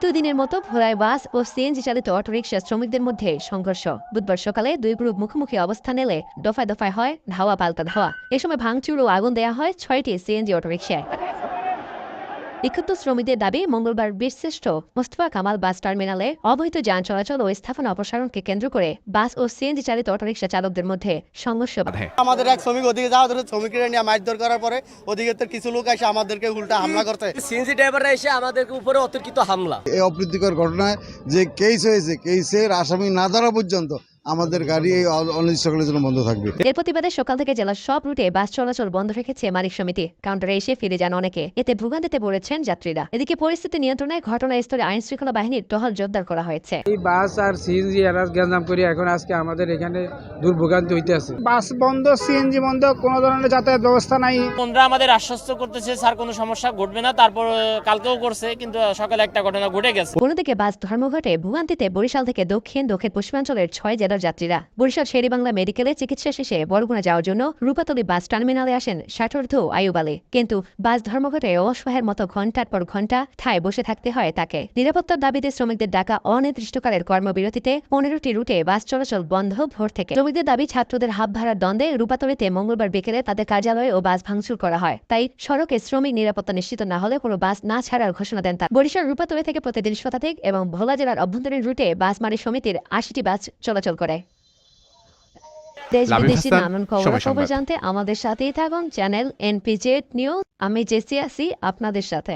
দ্বিতীয় দিনের মতো ভোলায় বাস ও সিএনজি চালিত অটোরিকশা শ্রমিকদের মধ্যে সংঘর্ষ। বুধবার সকালে দুই গ্রুপ মুখোমুখি অবস্থান নিলে দফায় দফায় হয় ধাওয়া পাল্টা ধাওয়া। এ সময় ভাঙচুর ও আগুন দেয়া হয় ৬টি সিএনজি অটোরিকশায়। বিক্ষুব্ধ শ্রমিকদের দাবি, মঙ্গলবার বীরশ্রেষ্ঠ মোস্তফা কামাল বাস টার্মিনালে অবৈধ যান চলাচল ও স্থাপনা অপসারণকে কেন্দ্র করে বাস ও সিএনজি চালিত অটোরিকশা চালকদের মধ্যে সংঘর্ষ বাধে। আমাদের এক শ্রমিক ওদিকে যাওয়া ধরে শ্রমিকরা নিয়ে মারধর করার পরে ওদিকে কিছু লোক এসে আমাদেরকে উল্টা হামলা করতে, সিএনজি ড্রাইভাররা এসে আমাদের উপরে অতর্কিত হামলা। এই অপ্রীতিকর ঘটনায় যে কেস হয়েছে, কেসের আসামি না ধরা পর্যন্ত আমাদের গাড়ি এই অনির্দিষ্টকালের জন্য বন্ধ থাকবে। এর প্রতিবাদে সকাল থেকে জেলার সব রুটে বাস চলাচল বন্ধ রেখেছে মালিক সমিতি। কাউন্টারে এসে ফিরে যান অনেকে, এতে ভোগান্তিতে পড়েছেন যাত্রীরা। এদিকে পরিস্থিতি নিয়ন্ত্রণে ঘটনাস্থলে আইন শৃঙ্খলা বাহিনীর টহল জোরদার করা হয়েছে। এই বাস আর সিএনজি এরাস গ্যাঞ্জাম করে এখন আজকে আমাদের এখানে দুর্ভোগান্তি হইতে আছে। বাস বন্ধ, সিএনজি বন্ধ, কোনো ধরনের যাতায়াত ব্যবস্থা নাই। ওনারা আমাদের আশ্বস্ত করতেছে স্যার কোনো সমস্যা ঘটবে না, তারপর কালকেও করছে কিন্তু সকালে একটা ঘটনা ঘটে গেছে। অন্যদিকে বাস ধর্মঘটে ভোগান্তিতে বরিশাল থেকে দক্ষিণ পশ্চিমাঞ্চলের 6 জেলার যাত্রীরা। বরিশাল শেরেবাংলা মেডিকেলে চিকিৎসা শেষে বরগুনা যাওয়ার জন্য রূপাতলী বাস টার্মিনালে আসেন ষাটোর্ধ্ব আয়ুব আলী। কিন্তু বাস ধর্মঘটে অসহায়ের মতো ঘণ্টার পর ঘণ্টা ঠায় বসে থাকতে হয় তাকে। নিরাপত্তার দাবিতে শ্রমিকদের ডাকা অনির্দিষ্টকালের কর্মবিরতিতে 15টি রুটে বাস চলাচল বন্ধ ভোর থেকে। শ্রমিকদের দাবি, ছাত্রদের হাত ভাড়ার দ্বন্দ্বে রূপাতলীতে মঙ্গলবার বিকেলে তাদের কার্যালয়ে ও বাস ভাঙচুর করা হয়। তাই সড়কে শ্রমিক নিরাপত্তা নিশ্চিত না হলে কোনো বাস না ছাড়ার ঘোষণা দেন তারা। বরিশাল রূপাতলী থেকে প্রতিদিন শতাধিক এবং ভোলা জেলার অভ্যন্তরীণ রুটে বাস মালিক সমিতির 80টি বাস চলাচল করে। দেশ বিদেশি নানান খবর জানতে আমাদের সাথেই থাকুন চ্যানেল NPZ নিউজ। আমি জেসি আছি আপনাদের সাথে।